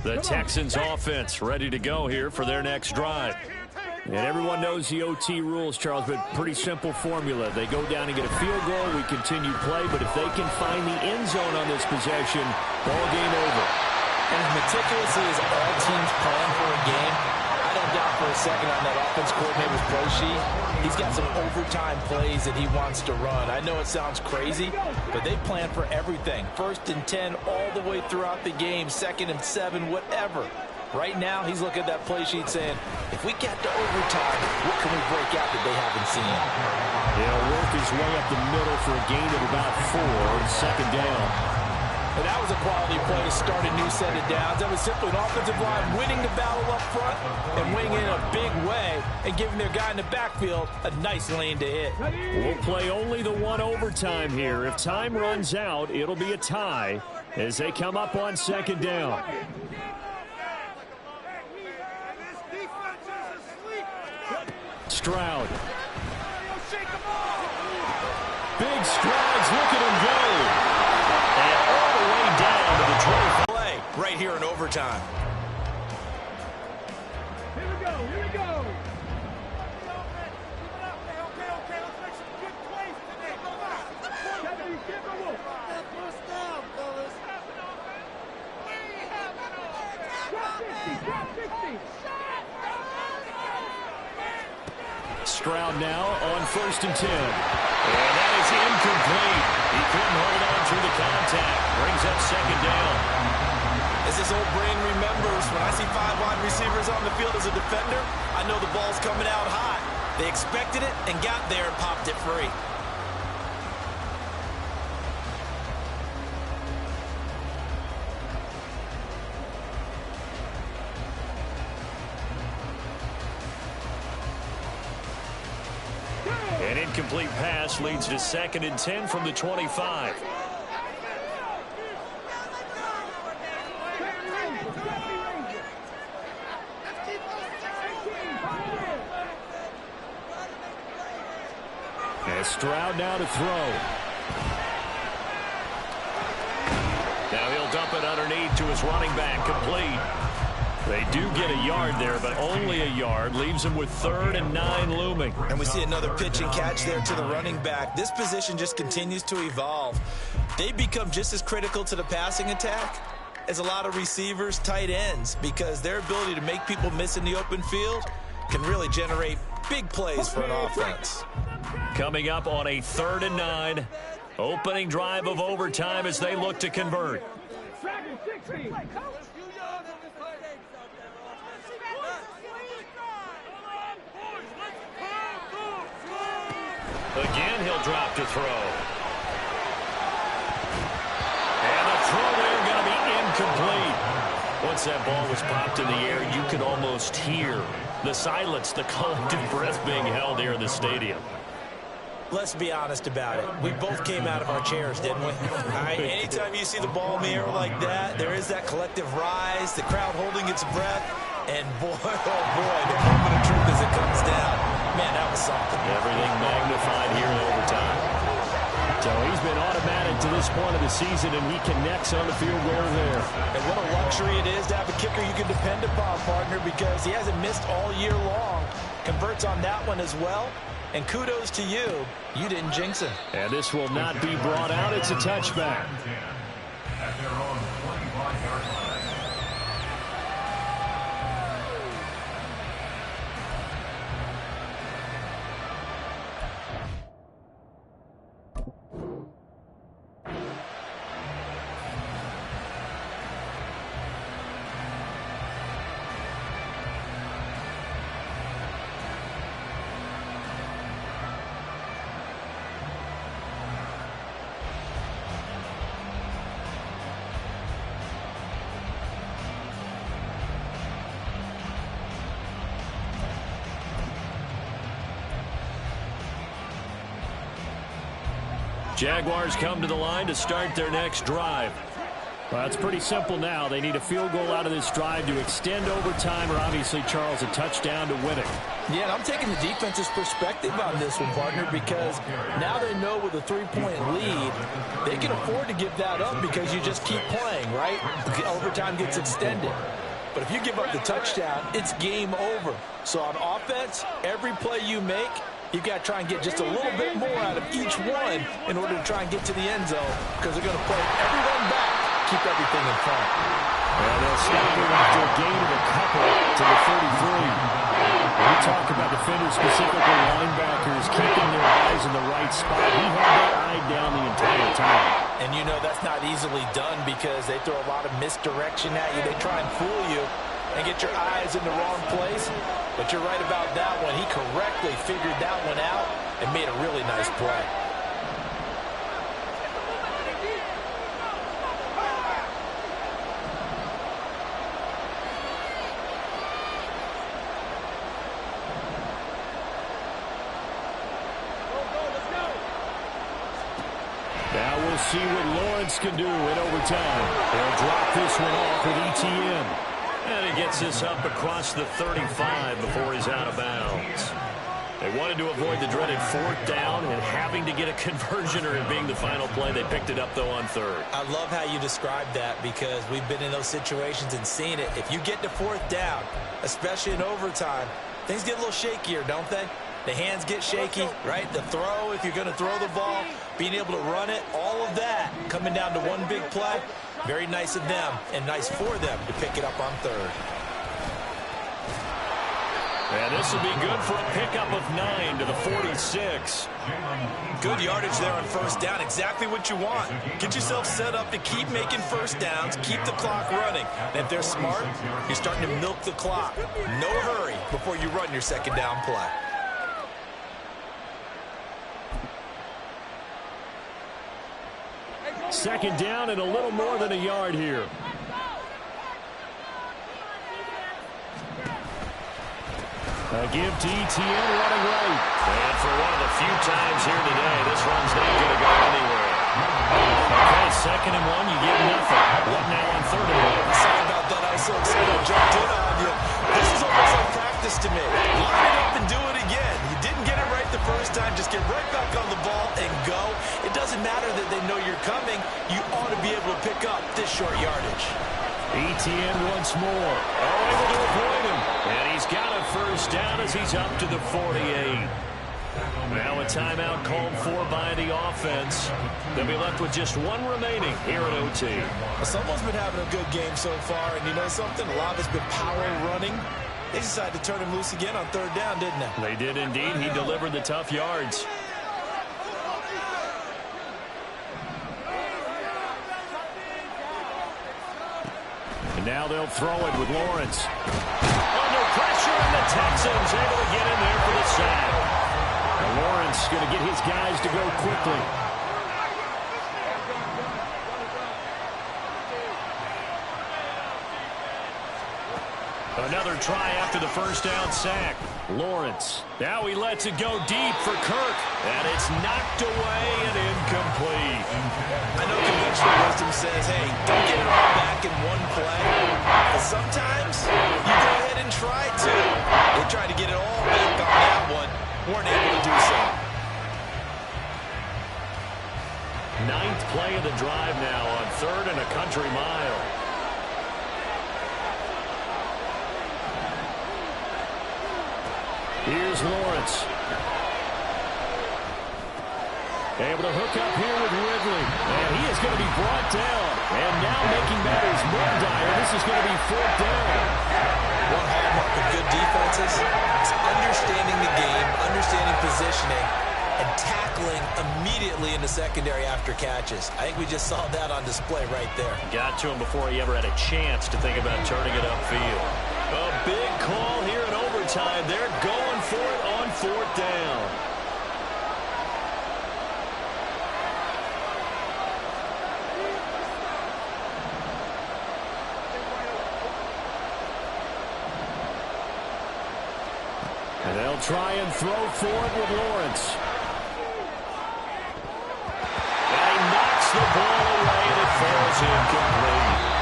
The Texans offense ready to go here for their next drive. And everyone knows the OT rules, Charles, but pretty simple formula. They go down and get a field goal, we continue play, but if they can find the end zone on this possession, ball game over. And as meticulously as all teams plan for a game, I don't doubt for a second on that offense coordinator's play sheet, he's got some overtime plays that he wants to run. I know it sounds crazy, but they plan for everything. 1st and 10 all the way throughout the game, 2nd and 7, whatever. Right now, he's looking at that play sheet saying, if we get to overtime, what can we break out that they haven't seen? He'll work his way up the middle for a gain of about 4, 2nd down. And that was a quality play to start a new set of downs. That was simply an offensive line winning the battle up front and winning in a big way and giving their guy in the backfield a nice lane to hit. We'll play only the one overtime here. If time runs out, it'll be a tie as they come up on second down. Stroud. Big strides. Look at him go. And all the way down to the 25. Play right here in overtime. Here we go. Here we go. Stroud now on 1st and 10. And that is incomplete. He couldn't hold on through the contact. Brings up second down. As this old brain remembers, when I see 5 wide receivers on the field as a defender, I know the ball's coming out hot. They expected it and got there and popped it free. An incomplete pass leads to 2nd and 10 from the 25. And Stroud now to throw. Now he'll dump it underneath to his running back, complete. They do get a yard there, but only a yard. Leaves them with 3rd and 9 looming. And we see another pitch and catch there to the running back. This position just continues to evolve. They become just as critical to the passing attack as a lot of receivers, tight ends, because their ability to make people miss in the open field can really generate big plays for an offense. Coming up on a 3rd and 9. Opening drive of overtime as they look to convert. Again, he'll drop to throw. And the throw there going to be incomplete. Once that ball was popped in the air, you could almost hear the silence, the collective breath being held here in the stadium. Let's be honest about it. We both came out of our chairs, didn't we? All right, anytime you see the ball in the air like that, there is that collective rise, the crowd holding its breath, and boy, oh boy, the moment of truth as it comes down. Man, that was something. Everything magnified here in overtime. So he's been automatic to this point of the season, and he connects on the field goal there. And what a luxury it is to have a kicker you can depend upon, partner, because he hasn't missed all year long. Converts on that one as well. And kudos to you. You didn't jinx him. And this will not be brought out. It's a touchback. At their own 25-yard line. Jaguars come to the line to start their next drive. Well, it's pretty simple now. They need a field goal out of this drive to extend overtime, or obviously, Charles, a touchdown to win it. Yeah, and I'm taking the defense's perspective on this one, partner, because now they know with a 3-point lead, they can afford to give that up because you just keep playing, right? The overtime gets extended. But if you give up the touchdown, it's game over. So on offense, every play you make, you've got to try and get just a little bit more out of each one in order to try and get to the end zone, because they're going to play everyone back, keep everything in front. And they'll stop it after a gain of a couple to the 33. We talk about defenders, specifically linebackers, keeping their eyes in the right spot. He had that eye down the entire time. And you know that's not easily done because they throw a lot of misdirection at you. They try and fool you and get your eyes in the wrong place. But you're right about that one. He correctly figured that one out and made a really nice play. we'll see what Lawrence can do in overtime. He'll drop this one off with ETN. And he gets this up across the 35 before he's out of bounds. They wanted to avoid the dreaded fourth down and having to get a conversion or it being the final play. They picked it up, though, on third. I love how you described that because we've been in those situations and seen it. If you get to fourth down, especially in overtime, things get a little shakier, don't they? The hands get shaky, right? The throw, if you're going to throw the ball, being able to run it, all of that coming down to one big play. Very nice of them and nice for them to pick it up on third. And this will be good for a pickup of 9 to the 46. Good yardage there on first down. Exactly what you want. Get yourself set up to keep making first downs, keep the clock running. And if they're smart, you're starting to milk the clock. No hurry before you run your second down play. Second down and a little more than a yard here. A give to ETN running right. And for one of the few times here today, this run's not going to go anywhere. Okay, 2nd and 1, you get nothing. What now on 3rd and 1? Sorry about that. I was so excited I jumped in on you. This is almost like practice to me. Line it up and do it again. You didn't get it right the first time. Just get right back on the ball and go. It doesn't matter that they know you're coming. You ought to be able to pick up this short yardage. ETN once more. Oh, able to avoid him. And he's got a first down as he's up to the 48. Now a timeout called for by the offense. They'll be left with just one remaining here at OT. Well, someone's been having a good game so far, and you know something? A lot of it's been power running. They decided to turn him loose again on 3rd down, didn't they? They did indeed. He delivered the tough yards. And now they'll throw it with Lawrence. Under pressure, and the Texans able to get in there for the sack. And Lawrence going to get his guys to go quickly. Another try after the first down sack. Lawrence. Now he lets it go deep for Kirk. And it's knocked away and incomplete. I know conventional wisdom says, hey, don't get it all back in one play. But sometimes you go ahead and try to. They tried to get it all back on that one. Weren't able to do so. 9th play of the drive now on 3rd and a country mile. Here's Lawrence. Able to hook up here with Ridley. And he is going to be brought down. And now making matters more dire, this is going to be 4th down. One hallmark of good defenses is understanding the game, understanding positioning, and tackling immediately in the secondary after catches. I think we just saw that on display right there. Got to him before he ever had a chance to think about turning it upfield. A big call here in overtime. They're going for it on 4th down. And they'll try and throw for it with Lawrence. And he knocks the ball away and it falls incomplete.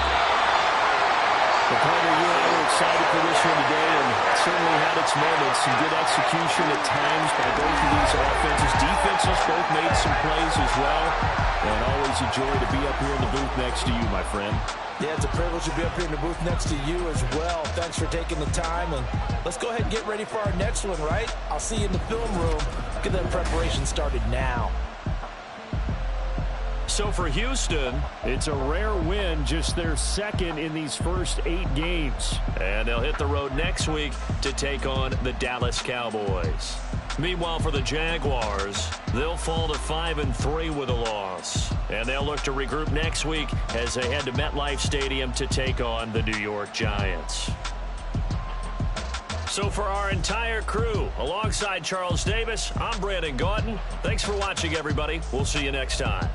The Carter, you and I were excited for this one today, and certainly had its moments. Some good execution at times by both of these offenses. Defenses both made some plays as well. And always a joy to be up here in the booth next to you, my friend. Yeah, it's a privilege to be up here in the booth next to you as well. Thanks for taking the time, and let's go ahead and get ready for our next one, right? I'll see you in the film room. Get that preparation started now. So for Houston, it's a rare win, just their 2nd in these first 8 games. And they'll hit the road next week to take on the Dallas Cowboys. Meanwhile, for the Jaguars, they'll fall to 5-3 with a loss. And they'll look to regroup next week as they head to MetLife Stadium to take on the New York Giants. So for our entire crew, alongside Charles Davis, I'm Brandon Gaudin. Thanks for watching, everybody. We'll see you next time.